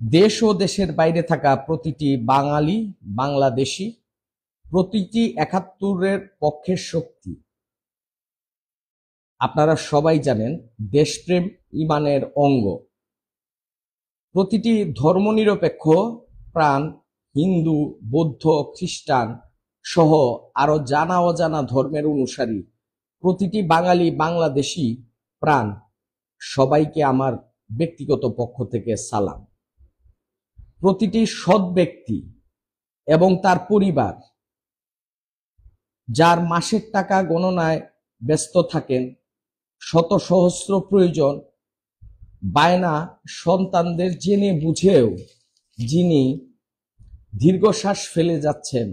দেশ ও দেশের বাইরে থাকা প্রতিটি বাঙালি, বাংলাদেশি, প্রতিটি ৭১-এর পক্ষের শক্তি। আপনারা সবাই জানেন দেশপ্রেম ঈমানের অঙ্গ। প্রতিটি ধর্মনিরপেক্ষ প্রাণ, হিন্দু, বৌদ্ধ, খ্রিস্টান সহ আরো জানা অজানা ধর্মের অনুসারী প্রতিটি বাঙালি, বাংলাদেশি প্রাণ, সবাইকে আমার ব্যক্তিগত পক্ষ থেকে সালাম। প্রতিটি সৎ ব্যক্তি এবং তার পরিবার যার মাসের টাকা গণনায় ব্যস্ত থাকেন, শত সহস্র প্রয়োজন, বায়না সন্তানদের জেনে বুঝেও যিনি দীর্ঘশ্বাস ফেলে যাচ্ছেন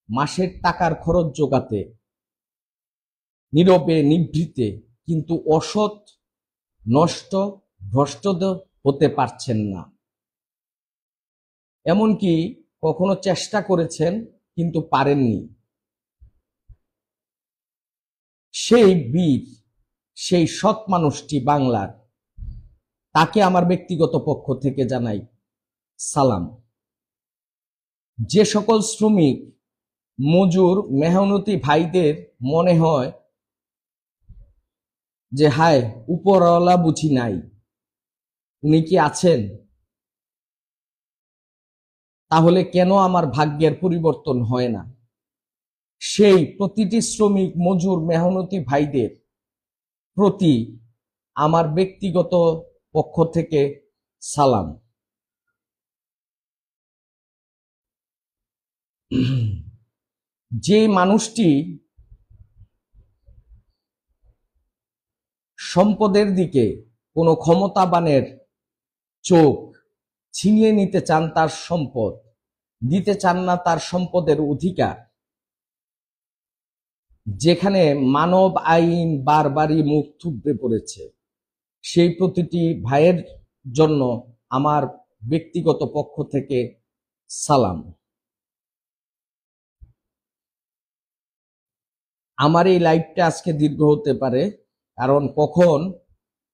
মাসের টাকার খরচ জোগাতে, নীরবে নিভৃতে, কিন্তু অসৎ, নষ্ট, ভ্রষ্ট হতে পারছেন না। এমনকি কখনো চেষ্টা করেছেন কিন্তু পারেননি। সেই বীর, সেই সৎ মানুষটি বাংলার, তাকে আমার ব্যক্তিগত পক্ষ থেকে জানাই সালাম। যে সকল শ্রমিক, মজুর, মেহনতি ভাইদের মনে হয় যে হায় উপরওয়ালা বুঝি নাই, উনি কি আছেন, তাহলে কেন আমার ভাগ্যের পরিবর্তন হয় না, সেই প্রতিটি শ্রমিক, মজুর, মেহনতি ভাইদের প্রতি আমার ব্যক্তিগত পক্ষ থেকে সালাম। যে মানুষটি সম্পদের দিকে কোনো ক্ষমতাবানের চোখ ছিনিয়ে নিতে চান, তার সম্পদ দিতে চান না, তার সম্পদের অধিকার, যেখানে মানব আইন বারবারই মুখ থুবড়ে পড়েছে, সেই প্রতিটি ভাইয়ের জন্য আমার ব্যক্তিগত পক্ষ থেকে সালাম। আমার এই লাইভটা আজকে দীর্ঘ হতে পারে, কারণ কখন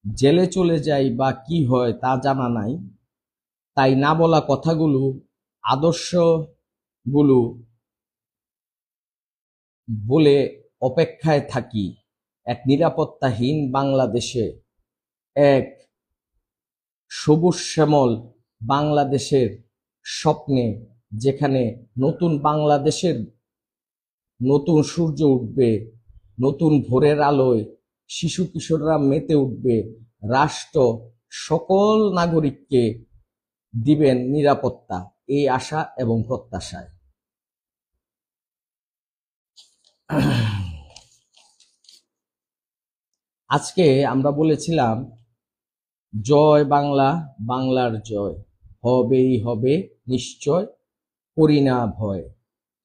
জেলে চলে যাই বা কি হয় তা জানা নাই। তাই না বলা কথাগুলো, আদর্শগুলো বলে অপেক্ষায় থাকি এক নিরাপত্তাহীন বাংলাদেশে, এক সবুজ শ্যামল বাংলাদেশের স্বপ্নে, যেখানে নতুন বাংলাদেশের নতুন সূর্য উঠবে, নতুন ভোরের আলোয় শিশু কিশোররা মেতে উঠবে, রাষ্ট্র সকল নাগরিককে দিবেন নিরাপত্তা, এই আশা এবং প্রত্যাশায়। আজকে আমরা বলেছিলাম জয় বাংলা, বাংলার জয়, হবেই হবে নিশ্চয়, করি না ভয়।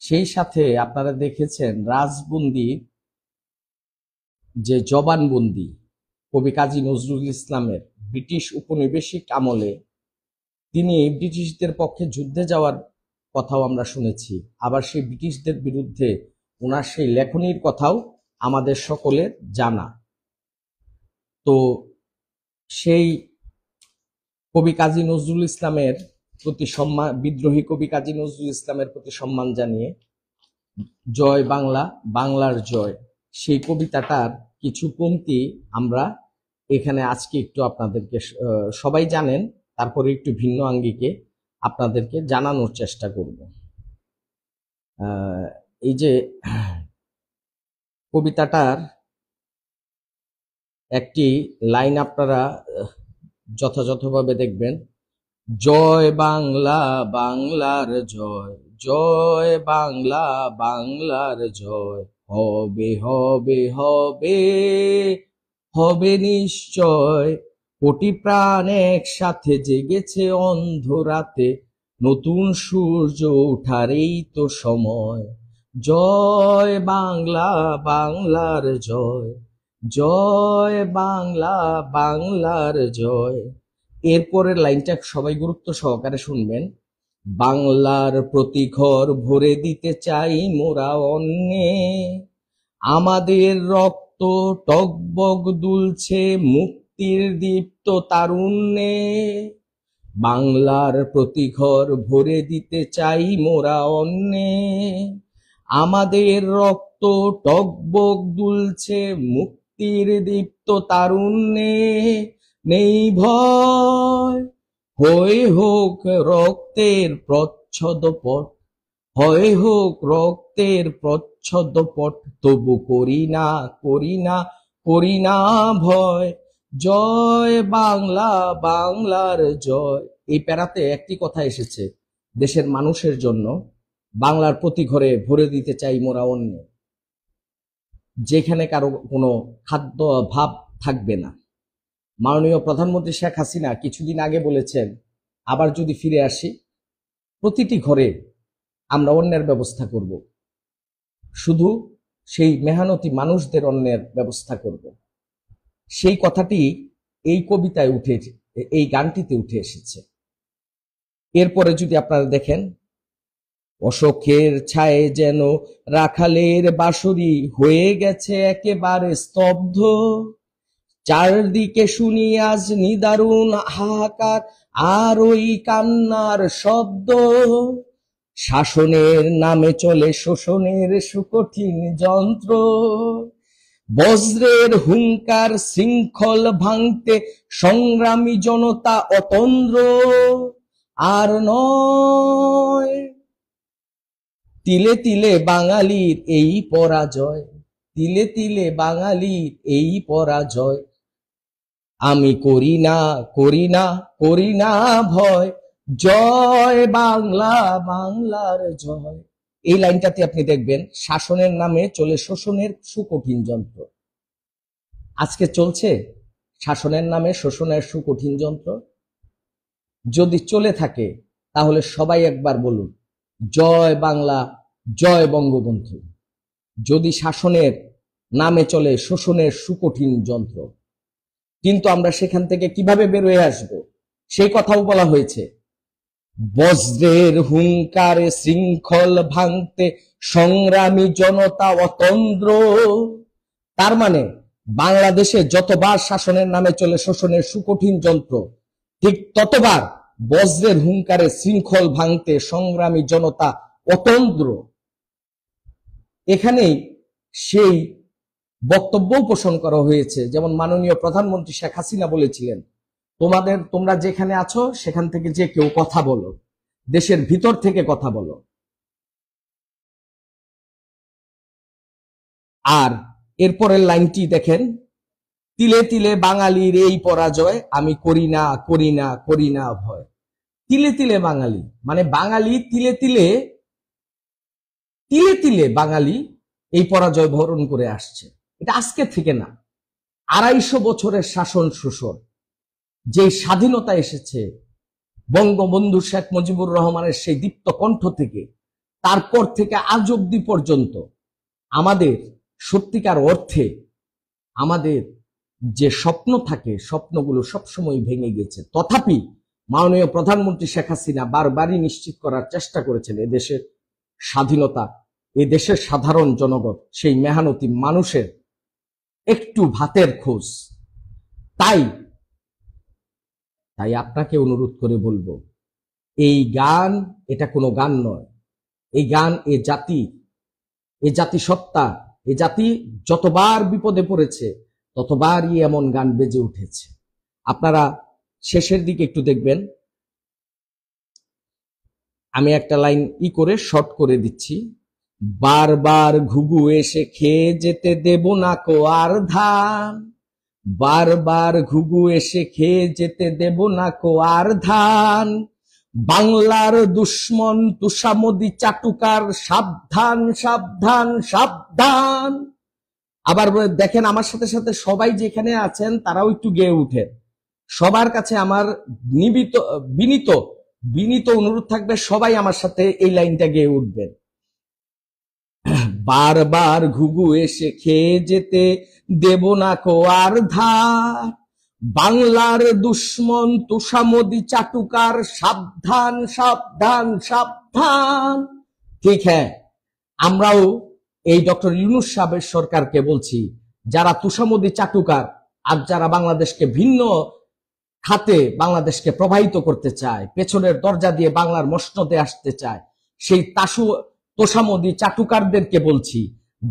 সেই সাথে আপনারা দেখেছেন রাজবন্দি, যে জবানবন্দি কবি কাজী নজরুল ইসলামের ব্রিটিশ উপনিবেশিক আমলে, তিনি ব্রিটিশদের পক্ষে যুদ্ধে যাওয়ার কথাও আমরা শুনেছি। আবার সেই ব্রিটিশদের বিরুদ্ধে ওনার সেই লেখনীর কথাও আমাদের সকলের জানা। তো সেই কবি কাজী নজরুল ইসলামের প্রতি সম্মান, বিদ্রোহী কবি কাজী নজরুল ইসলামের প্রতি সম্মান জানিয়ে জয় বাংলা, বাংলার জয়, সেই কবিতাটার কিছু পংক্তি আমরা এখানে আজকে একটু আপনাদেরকে, সবাই জানেন তারপরে একটু ভিন্ন আঙ্গিকে আপনাদেরকে জানানোর চেষ্টা করব। এই যে কবিতাটার একটি লাইন আপনারা যথাযথভাবে দেখবেন। জয় বাংলা, বাংলার জয়, জয় বাংলা, বাংলার জয়, হবে হবে হবে হবে নিশ্চয়, কোটি প্রাণ একসাথে জেগেছে অন্ধরাতে, নতুন সূর্য ওঠার এই তো সময়, জয় বাংলা, বাংলার জয়, জয় বাংলা, বাংলার জয়। এরপরের লাইনটা সবাই গুরুত্ব সহকারে শুনবেন। বাংলার প্রতি ঘর ভরে দিতে চাই মোরা অন্নে, আমাদের রক্ত টগবগ দুলছে মুক্তির দীপ্ত তারুণ্যে, বাংলার প্রতি ঘর ভরে দিতে চাই মোরা অন্নে, আমাদের রক্ত টগবগ দুলছে মুক্তির দীপ্ত তারুণ্যে, নেই ভয় হয়ে হোক রক্তের প্রচ্ছদপট, হয় হোক রক্তের প্রচ্ছদপট, তবু করি না করি না করি না ভয়, জয় বাংলা বাংলার জয়। এই প্যারাতে একটি কথা এসেছে, দেশের মানুষের জন্য বাংলার প্রতি ঘরে ভরে দিতে চাই মোরা অন্য, যেখানে কারো কোনো খাদ্য অভাব থাকবে না। মাননীয় প্রধানমন্ত্রী শেখ হাসিনা কিছুদিন আগে বলেছেন, আবার যদি ফিরে আসি প্রতিটি ঘরে আমরা অন্যের ব্যবস্থা করব, শুধু সেই মেহনতি মানুষদের অন্যের ব্যবস্থা করব। সেই কথাটি এই কবিতায় উঠে, এই গানটিতে উঠে এসেছে। এরপরে যদি আপনারা দেখেন, অশোকের ছায়ে যেন রাখালের বাঁশরি হয়ে গেছে একেবারে স্তব্ধ, চারদিকে শুনি আজ নিদারুণ হাহাকার আর ওই কান্নার শব্দ, শাসনের নামে চলে শোষণের সুকঠিন যন্ত্র, বজ্রের হুঙ্কার শৃঙ্খল ভাঙতে সংগ্রামী জনতা অতন্দ্র, আর নয় তিলে তিলে বাঙালির এই পরাজয়, তিলে তিলে বাঙালির এই পরাজয়, আমি করি না করি না করি না ভয়, জয় বাংলা বাংলার জয়। এই লাইনটাতে আপনি দেখবেন, শাসনের নামে চলে শোষণের সুকঠিন যন্ত্র। আজকে চলছে শাসনের নামে শোষণের সুকঠিন যন্ত্র? যদি চলে থাকে তাহলে সবাই একবার বলুন, জয় বাংলা জয় বঙ্গবন্ধু। যদি শাসনের নামে চলে শোষণের সুকঠিন যন্ত্র, কিন্তু আমরা সেখান থেকে কিভাবে বের হয়ে আসব সেই কথাও বলা হয়েছে। বজ্রের হুঙ্কারে শৃঙ্খল ভাঙতে সংগ্রামী জনতা অতন্দ্র, তার মানে বাংলাদেশে যতবার শাসনের নামে চলে শোষণের সুকঠিন যন্ত্র, ঠিক ততবার বজ্রের হুঙ্কারে শৃঙ্খল ভাঙতে সংগ্রামী জনতা অতন্দ্র। এখানেই সেই বক্তব্য পোষণ করা হয়েছে, যেমন মাননীয় প্রধানমন্ত্রী শেখ হাসিনা বলেছিলেন, তোমরা যেখানে আছো সেখান থেকে যে কেউ কথা বলো, দেশের ভিতর থেকে কথা বলো। আর এরপরের লাইনটি দেখেন, তিলে তিলে বাঙালির এই পরাজয়, আমি করি না করি না করি না ভয়। তিলে তিলে বাঙালি মানে বাঙালি তিলে তিলে তিলে তিলে বাঙালি এই পরাজয় বরণ করে আসছে। এটা আজকে থেকে না, 250 বছরের শাসন শোষণ, যে স্বাধীনতা এসেছে বঙ্গবন্ধু শেখ মুজিবুর রহমানের সেই দীপ্ত কণ্ঠ থেকে, তারপর থেকে আজ অব্দি পর্যন্ত আমাদের সত্যিকার অর্থে আমাদের যে স্বপ্ন থাকে, স্বপ্নগুলো সবসময় ভেঙে গেছে। তথাপি মাননীয় প্রধানমন্ত্রী শেখ হাসিনা বারবারই নিশ্চিত করার চেষ্টা করেছেন এদেশের স্বাধীনতা, এদেশের সাধারণ জনগণ, সেই মেহনতি মানুষের একটু ভাতের খোঁজ। তাই আপনাকে অনুরোধ করে বলবো, এই গান এটা কোনো গান নয়, এই গান এ জাতি সত্তা, এ জাতি যতবার বিপদে পড়েছে ততবারই এমন গান বেজে উঠেছে। আপনারা শেষের দিকে একটু দেখবেন, আমি একটা লাইন করে শর্ট করে দিচ্ছি। বারবার ঘুঘু এসে খেয়ে যেতে দেব না কো আর ধান, বারবার ঘুঘু এসে খেয়ে যেতে দেব না কো আর ধান, বাংলার দুশ্মন তুষামদি চাটুকার সাবধান সাবধান সাবধান। আবার দেখেন, আমার সাথে সাথে সবাই যেখানে আছেন তারাও একটু গেয়ে উঠেন। সবার কাছে আমার বিনীত অনুরোধ থাকবে, সবাই আমার সাথে এই লাইনটা গেয়ে উঠবেন। বারবার ঘুঘু এসে খেয়ে যেতে দেব না কো আর ধার, বাংলার দুশ্মন তুষামদি চাটুকার সাবধান সাবধান সাবধান। ঠিক হ্যাঁ, আমরাও এই ডক্টর ইউনূস সাহেবের সরকারকে বলছি, যারা তুষামদি চাটুকার আর যারা বাংলাদেশকে ভিন্ন খাতে বাংলাদেশকে প্রবাহিত করতে চায়, পেছনের দরজা দিয়ে বাংলার মসনদে আসতে চায়, সেই তোষামোদী চাটুকারদেরকে বলছি,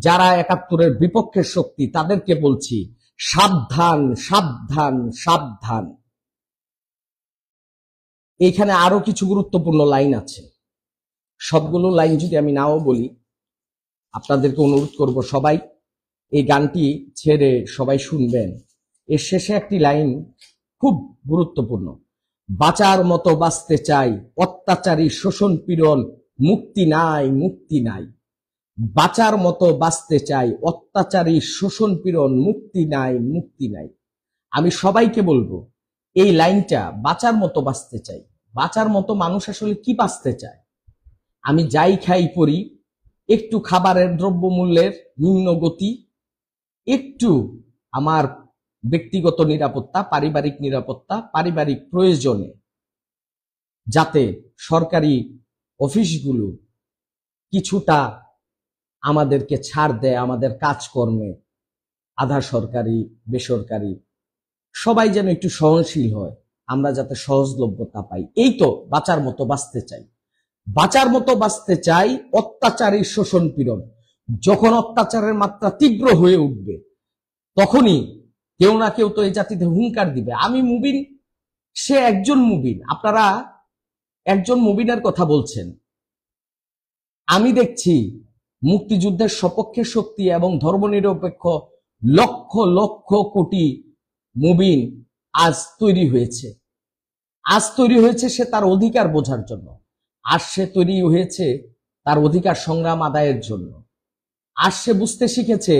যারা ৭১-এর বিপক্ষের শক্তি, তাদেরকে বলছি সাবধান, সাবধান, সাবধান। এইখানে আরো কিছু গুরুত্বপূর্ণ লাইন আছে, সবগুলো লাইন যদি আমি নাও বলি, আপনাদেরকে অনুরোধ করব সবাই এই গানটি ছেড়ে সবাই শুনবেন। এর শেষে একটি লাইন খুব গুরুত্বপূর্ণ, বাঁচার মতো বাঁচতে চাই, অত্যাচারী শোষণ পীড়ন মুক্তি নাই, মুক্তি নাই। বাঁচার মতো বাঁচতে চাই, অত্যাচারী শোষণ পীড়ন মুক্তি নাই, মুক্তি নাই। আমি সবাইকে বলবো এই লাইনটা, বাঁচার মতো বাঁচতে চাই, বাঁচার মতো মানুষ আসলে কি বাঁচতে চায়? আমি যাই খাই পরি, একটু খাবারের দ্রব্যমূল্যের নিম্ন গতি, একটু আমার ব্যক্তিগত নিরাপত্তা, পারিবারিক নিরাপত্তা, পারিবারিক প্রয়োজনে যাতে সরকারি অফিসগুলো কিছুটা আমাদেরকে ছাড় দেয়, আমাদের কাজকর্মে আধা সরকারি বেসরকারি সবাই যেন একটু সহনশীল হয়, আমরা যাতে সহজলভ্যতা পাই। এই তো বাঁচার মতো বাঁচতে চাই, বাঁচার মতো বাঁচতে চাই, অত্যাচারী শোষণ পীড়ন। যখন অত্যাচারের মাত্রা তীব্র হয়ে উঠবে, তখনই কেউ না কেউ তো এই জাতিতে হুঙ্কার দিবে, আমি মুবিন, সে একজন মুবিন। আপনারা একজন মুবিনের কথা বলছেন, আমি দেখছি মুক্তিযুদ্ধের সপক্ষে শক্তি এবং ধর্মনিরপেক্ষ লক্ষ লক্ষ কোটি মুবিন আজ তৈরি হয়েছে। আজ তৈরি হয়েছে সে তার অধিকার বোঝার জন্য, আর সে তৈরি হয়েছে তার অধিকার সংগ্রাম আদায়ের জন্য। আর সে বুঝতে শিখেছে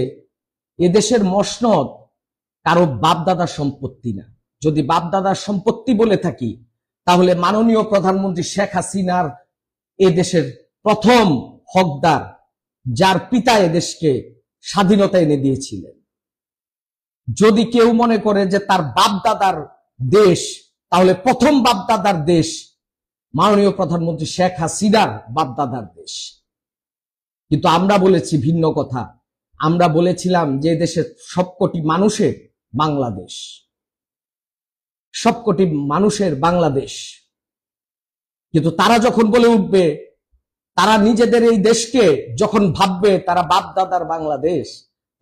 এদেশের মসনদ কারো বাপদাদার সম্পত্তি না। যদি বাপদাদার সম্পত্তি বলে থাকি, তাহলে মাননীয় প্রধানমন্ত্রী শেখ হাসিনার এদেশের প্রথম হকদার, যার পিতা এদেশকে স্বাধীনতা এনে দিয়েছিলেন। যদি কেউ মনে করে যে তার বাপদাদার দেশ, তাহলে প্রথম বাপদাদার দেশ মাননীয় প্রধানমন্ত্রী শেখ হাসিনার বাপদাদার দেশ। কিন্তু আমরা বলেছি ভিন্ন কথা, আমরা বলেছিলাম যে দেশের সবকটি মানুষের বাংলাদেশ, সবকটি মানুষের বাংলাদেশ। কিন্তু তারা যখন বলে উঠবে, তারা নিজেদের এই দেশকে যখন ভাববে তারা বাপদাদার বাংলাদেশ,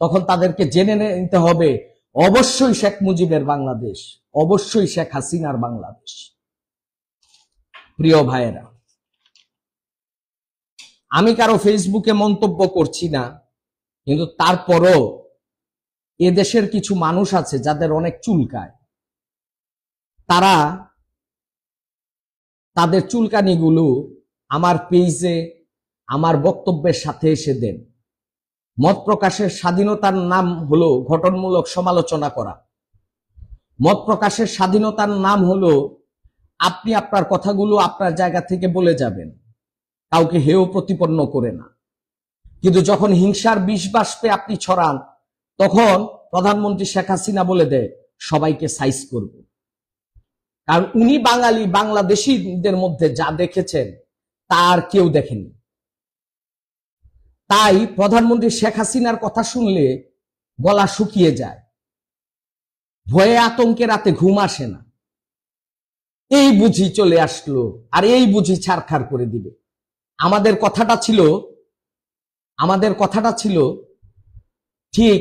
তখন তাদেরকে জেনে নিতে হবে অবশ্যই শেখ মুজিবের বাংলাদেশ, অবশ্যই শেখ হাসিনার বাংলাদেশ। প্রিয় ভাইয়েরা, আমি কারো ফেসবুকে মন্তব্য করছি না, কিন্তু তারপরও এদেশের কিছু মানুষ আছে যাদের অনেক চুলকায়, তারা তাদের চুলকানিগুলো আমার পেজে আমার বক্তব্যের সাথে এসে দেন। মত প্রকাশের স্বাধীনতার নাম হলো গঠনমূলক সমালোচনা করা, মত প্রকাশের স্বাধীনতার নাম হলো আপনি আপনার কথাগুলো আপনার জায়গা থেকে বলে যাবেন, কাউকে হেয় প্রতিপন্ন করে না। কিন্তু যখন হিংসার বিষ বাষ্পে আপনি ছড়ান, তখন প্রধানমন্ত্রী শেখ হাসিনা বলে দেয় সবাইকে সাইজ করব। কারণ উনি বাঙালি, বাংলাদেশিদের মধ্যে যা দেখেছেন তার কেউ দেখেনি। তাই প্রধানমন্ত্রী শেখ হাসিনার কথা শুনলে গলা শুকিয়ে যায়, ভয়ে আতঙ্কে রাতে ঘুম আসে না। এই বুঝি চলে আসলো, আর এই বুঝি ছারখার করে দিবে। আমাদের কথাটা ছিল ঠিক,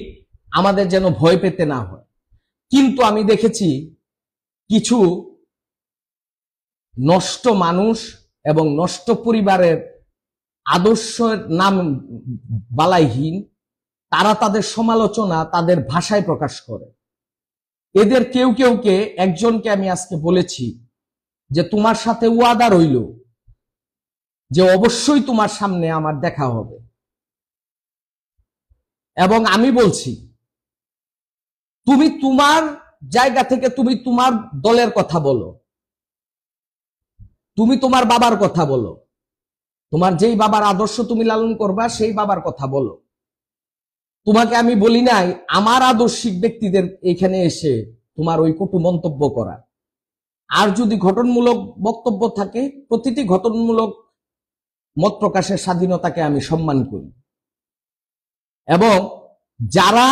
আমাদের যেন ভয় পেতে না হয়। কিন্তু আমি দেখেছি কিছু নষ্ট মানুষ এবং নষ্ট পরিবারের আদর্শের নাম বালাইহীন, তারা তাদের সমালোচনা তাদের ভাষায় প্রকাশ করে। এদের কেউ কেউকে, একজনকে আমি আজকে বলেছি যে তোমার সাথে ওয়াদা রইল যে অবশ্যই তোমার সামনে আমার দেখা হবে, এবং আমি বলছি তুমি তোমার জায়গা থেকে তুমি তোমার দলের কথা বলো, তুমি তোমার বাবার কথা বলো, তোমার যেই বাবার আদর্শ তুমি লালন করবা সেই বাবার কথা বলো। তোমাকে আমি বলি নাই আমার আদর্শিক ব্যক্তিদের এখানে এসে তোমার ওই কটু মন্তব্য করা। আর যদি গঠনমূলক বক্তব্য থাকে, প্রতিটি গঠনমূলক মত প্রকাশের স্বাধীনতাকে আমি সম্মান করি, এবং যারা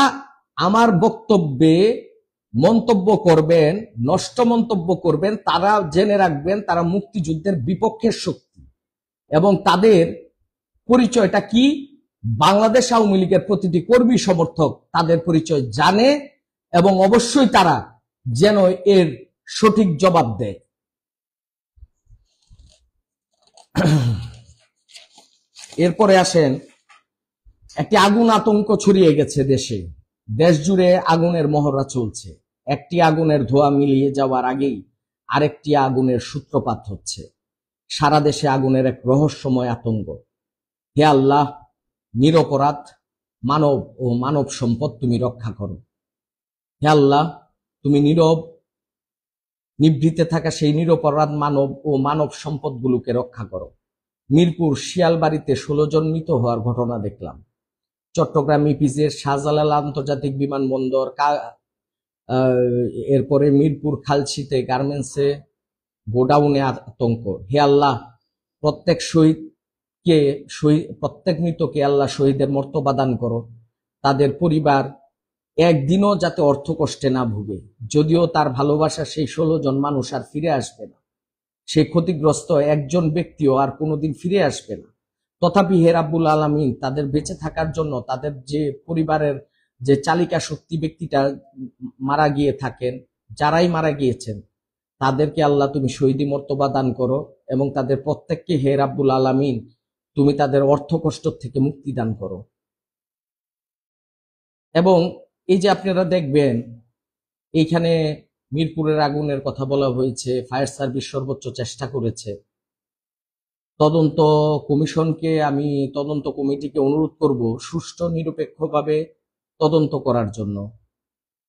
আমার বক্তব্যে মন্তব্য করবেন, নষ্ট মন্তব্য করবেন, তারা জেনে রাখবেন তারা মুক্তিযুদ্ধের বিপক্ষের শক্তি এবং তাদের পরিচয়টা কি। বাংলাদেশ আওয়ামী লীগের প্রতিটি কর্মী সমর্থক তাদের পরিচয় জানে এবং অবশ্যই তারা যেন এর সঠিক জবাব দেয়। এরপরে আসেন, একটি আগুন আতঙ্ক ছড়িয়ে গেছে দেশে, দেশ জুড়ে আগুনের মহড়া চলছে। একটি আগুনের ধোঁয়া মিলিয়ে যাওয়ার আগেই আরেকটি আগুনের সূত্রপাত হচ্ছে। সারা দেশে আগুনের এক রহস্যময় আতঙ্ক। হে আল্লাহ, নিরপরাধ মানব ও মানব সম্পদ তুমি রক্ষা করো। হে আল্লাহ, তুমি নিভৃতে থাকা সেই নিরপরাধ মানব ও মানব সম্পদগুলোকে রক্ষা করো। মিরপুর শিয়ালবাড়িতে 16 জন মৃত হওয়ার ঘটনা দেখলাম। চট্টগ্রাম ইপিজেড শাহজালাল আন্তর্জাতিক বিমানবন্দর, এরপরে মিরপুর খালছিতে গার্মেন্টসে গোডাউনে আতঙ্ক। হে আল্লাহ, প্রত্যেক মৃতকে আল্লাহ শহীদের মর্তবা দান করো। তাদের পরিবার একদিনও যাতে অর্থ কষ্টে না ভুগে। যদিও তার ভালোবাসা সেই 16 জন মানুষ আর ফিরে আসবে না, সেই ক্ষতিগ্রস্ত একজন ব্যক্তিও আর কোনোদিন ফিরে আসবে না, তথাপি হে রাব্বুল আলামিন, তাদের বেঁচে থাকার জন্য তাদের যে পরিবারের যে চালিকা শক্তি ব্যক্তিটা মারা গিয়ে থাকেন, যারাই মারা গিয়েছেন তাদেরকে আল্লাহ তুমি শহীদি মর্তবা দান করো এবং তাদের প্রত্যেককে হে রাব্বুল আলামিন তুমি তাদের অর্থ কষ্ট থেকে মুক্তি দান করো। এবং এই যে আপনারা দেখবেন এইখানে মিরপুরের আগুনের কথা বলা হয়েছে, ফায়ার সার্ভিস সর্বোচ্চ চেষ্টা করেছে। তদন্ত কমিটিকে অনুরোধ করব সুষ্ঠু নিরপেক্ষভাবে তদন্ত করার জন্য,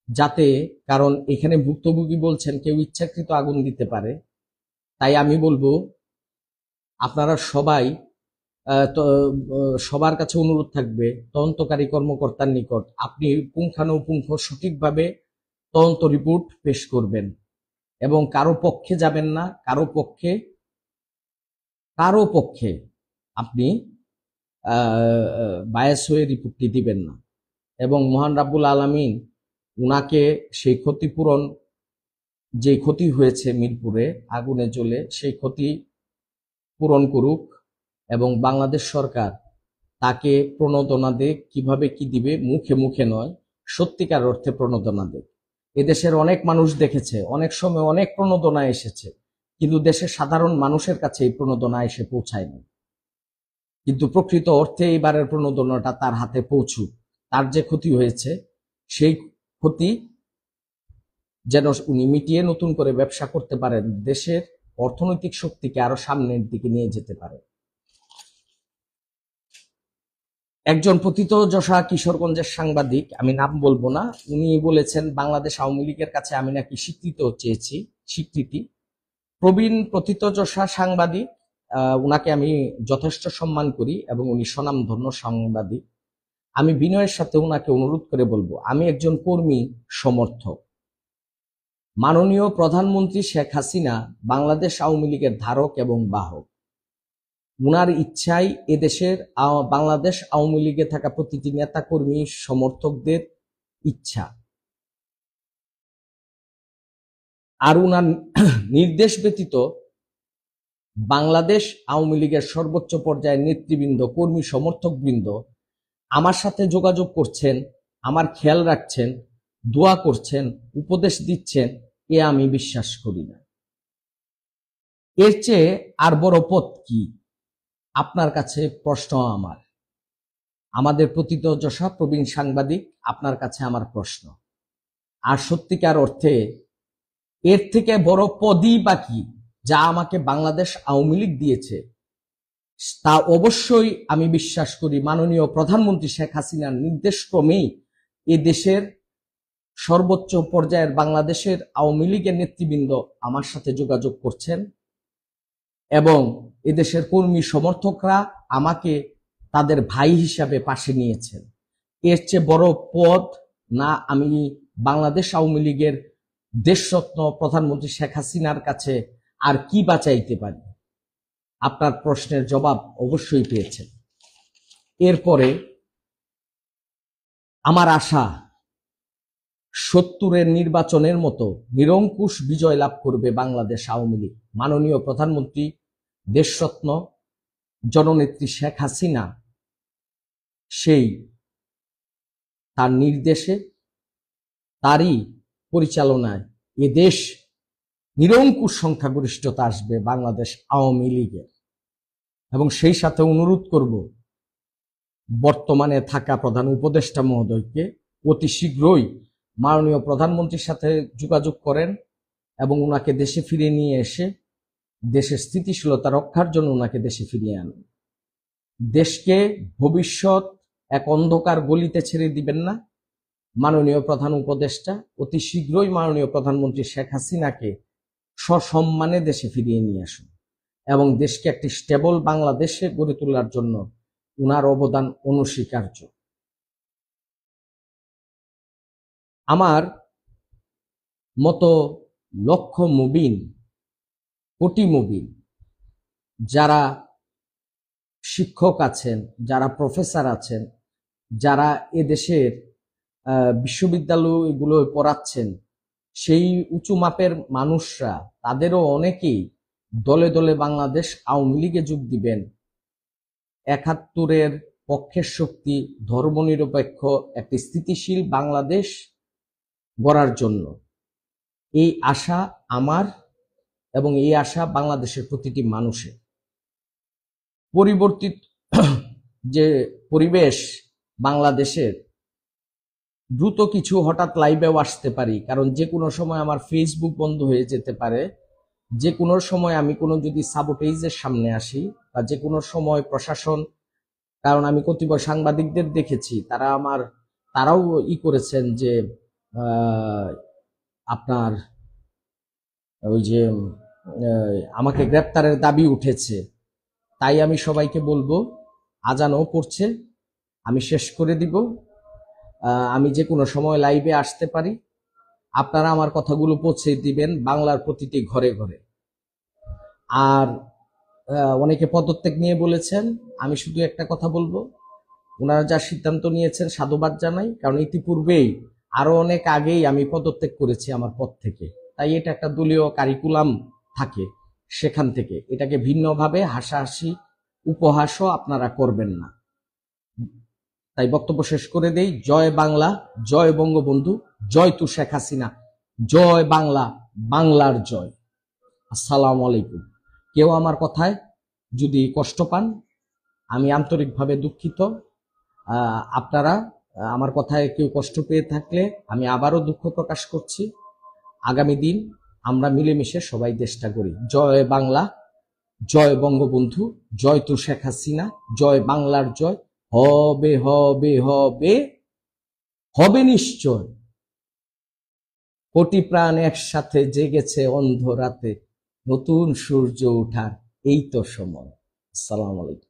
যাতে, কারণ এখানে ভুক্তভোগী বলছেন কেউ ইচ্ছাকৃত আগুন দিতে পারে। তাই আমি বলবো আপনারা সবার কাছে অনুরোধ থাকবে তদন্তকারী কর্মকর্তার নিকট আপনি পুঙ্খানুপুঙ্খ সঠিকভাবে তদন্ত রিপোর্ট পেশ করবেন এবং কারো পক্ষে যাবেন না, কারো পক্ষে আপনি বায়াস হয়ে রিপোর্টটি দিবেন না এবং মহান রাব্বুল আলামিন উনাকে সেই ক্ষতিপূরণ, যে ক্ষতি হয়েছে মিরপুরে আগুনে জ্বলে, সেই ক্ষতি পূরণ করুক এবং বাংলাদেশ সরকার তাকে প্রণোদনা দেখ। কিভাবে কি দিবে, মুখে মুখে নয়, সত্যিকার অর্থে প্রণোদনা দেখ। এদেশের অনেক মানুষ দেখেছে, অনেক সময় অনেক প্রণোদনা এসেছে, কিন্তু দেশের সাধারণ মানুষের কাছে এই প্রণোদনা এসে পৌঁছায়নি। কিন্তু প্রকৃত অর্থে এবারের প্রণোদনাটা তার হাতে পৌঁছুক। তার যে ক্ষতি হয়েছে সেই ক্ষতি যেন উনি মিটিয়ে নতুন করে ব্যবসা করতে পারেন, দেশের অর্থনৈতিক শক্তিকে আরো সামনের দিকে নিয়ে যেতে পারে। একজন প্রথিতযশা কিশোরগঞ্জের সাংবাদিক, আমি নাম বলবো না, উনি বলেছেন বাংলাদেশ আওয়ামী লীগের কাছে আমি নাকি স্বীকৃতি। প্রবীণ প্রথিতযশা সাংবাদিক, উনাকে আমি যথেষ্ট সম্মান করি এবং উনি স্বনামধন্য সাংবাদিক। আমি বিনয়ের সাথে উনাকে অনুরোধ করে বলবো, আমি একজন কর্মী সমর্থক। মাননীয় প্রধানমন্ত্রী শেখ হাসিনা বাংলাদেশ আওয়ামী লীগের ধারক এবং বাহক। উনার ইচ্ছাই এদেশের বাংলাদেশ আওয়ামী লীগে থাকা প্রতিটি নেতা কর্মী সমর্থকদের ইচ্ছা, আর উনার নির্দেশ ব্যতীত বাংলাদেশ আওয়ামী লীগের সর্বোচ্চ পর্যায়ের নেতৃবৃন্দ, কর্মী সমর্থকবৃন্দ আমার সাথে যোগাযোগ করছেন, আমার খেয়াল রাখছেন, দোয়া করছেন, উপদেশ দিচ্ছেন, এ আমি বিশ্বাস করি না। এর চেয়ে আর বড় পথ কি? আপনার কাছে প্রশ্ন আমাদের প্রথিতযশা প্রবীণ সাংবাদিক, আপনার কাছে আমার প্রশ্ন। আর সত্যিকার অর্থে এর থেকে বড় পদই বা কি যা আমাকে বাংলাদেশ আওয়ামী লীগ দিয়েছে? তা অবশ্যই আমি বিশ্বাস করি মাননীয় প্রধানমন্ত্রী শেখ হাসিনার নির্দেশক্রমেই এ দেশের সর্বোচ্চ পর্যায়ের বাংলাদেশের আওয়ামী লীগের নেতৃবৃন্দ আমার সাথে যোগাযোগ করছেন এবং এদেশের কর্মী সমর্থকরা আমাকে তাদের ভাই হিসাবে পাশে নিয়েছেন। এর চেয়ে বড় পদ না আমি বাংলাদেশ আওয়ামী লীগের দেশরত্ন প্রধানমন্ত্রী শেখ হাসিনার কাছে আর কি বাঁচাইতে পারি? আপনার প্রশ্নের জবাব অবশ্যই পেয়েছেন। এরপরে আমার আশা সত্তরের নির্বাচনের মতো নিরঙ্কুশ বিজয় লাভ করবে বাংলাদেশ আওয়ামী লীগ। মাননীয় প্রধানমন্ত্রী, দেশরত্ন জননেত্রী শেখ হাসিনা সেই তার নির্দেশে, তারই পরিচালনায় এদেশ নিরঙ্কুশ সংখ্যাগরিষ্ঠতা আসবে বাংলাদেশ আওয়ামী লীগের। এবং সেই সাথে অনুরোধ করব বর্তমানে থাকা প্রধান উপদেষ্টা মহোদয়কে অতি শীঘ্রই মাননীয় প্রধানমন্ত্রীর সাথে যোগাযোগ করেন এবং ওনাকে দেশে ফিরিয়ে নিয়ে এসে দেশের স্থিতিশীলতা রক্ষার জন্য ওনাকে দেশে ফিরিয়ে আনুন। দেশকে ভবিষ্যৎ এক অন্ধকার গলিতে ছেড়ে দিবেন না। মাননীয় প্রধান উপদেষ্টা অতি শীঘ্রই মাননীয় প্রধানমন্ত্রী শেখ হাসিনাকে সসম্মানে দেশে ফিরিয়ে নিয়ে আসুন এবং দেশকে একটি স্টেবল বাংলাদেশে গড়ে তোলার জন্য উনার অবদান অনস্বীকার্য। আমার মতো লক্ষ মুবিন, কোটি মুবিন যারা শিক্ষক আছেন, যারা প্রফেসর আছেন, যারা এদেশের বিশ্ববিদ্যালয়গুলো পড়াচ্ছেন, সেই উঁচু মাপের মানুষরা, তাদেরও অনেকেই দলে দলে বাংলাদেশ আওয়ামী লীগে যোগ দিবেন। ৭১-এর পক্ষের শক্তি, ধর্মনিরপেক্ষ একটি স্থিতিশীল বাংলাদেশ গড়ার জন্য। এই আশা আমার এবং এই আশা বাংলাদেশের প্রতিটি মানুষের। পরিবর্তিত যে পরিবেশ বাংলাদেশের, দ্রুত কিছু হঠাৎ লাইভেও আসতে পারি, কারণ যে কোনো সময় আমার ফেসবুক বন্ধ হয়ে যেতে পারে, যে কোনো সময় আমি কোনো যদি সাবোটেজের সামনে আসি, বা যে কোনো সময় প্রশাসন, কারণ আমি কতিপয় সাংবাদিকদের দেখেছি তারাও করেছেন যে আপনার ওই যে আমাকে গ্রেপ্তারের দাবি উঠেছে। তাই আমি সবাইকে বলবো, আজানও পড়ছে, আমি শেষ করে দিব। আমি যে কোনো সময় লাইভে আসতে পারি, আপনারা আমার কথাগুলো পৌঁছে দিবেন বাংলার প্রতিটি ঘরে ঘরে। আর অনেকে পদত্যাগ নিয়ে বলেছেন, আমি শুধু একটা কথা বলবো, ওনারা যা সিদ্ধান্ত নিয়েছেন সাধুবাদ জানাই, কারণ ইতিপূর্বেই আরো অনেক আগেই আমি পদত্যাগ করেছি আমার পদ থেকে। তাই এটা একটা দলীয় কারিকুলাম থাকে, সেখান থেকে এটাকে ভিন্নভাবে হাসাহাসি উপহাসও আপনারা করবেন না। তাই বক্তব্য শেষ করে দেই। জয় বাংলা, জয় বঙ্গবন্ধু, জয় তু শেখ হাসিনা, জয় বাংলা, বাংলার জয়। আসসালামু আলাইকুম। কেউ আমার কথায় যদি কষ্ট পান, আমি আন্তরিকভাবে দুঃখিত। আপনারা আমার কথায় কেউ কষ্ট পেয়ে থাকলে আমি আবারও দুঃখ প্রকাশ করছি। আগামী দিন আমরা মিলেমিশে সবাই দেশটা গড়ি। জয় বাংলা, জয় বঙ্গবন্ধু, জয় তু শেখ হাসিনা, জয় বাংলার জয়। হবে হবে হবে হবে নিশ্চয়। কোটি প্রাণ একসাথে জেগেছে অন্ধ রাতে, নতুন সূর্য ওঠার এই তো সময়। আসসালামু আলাইকুম।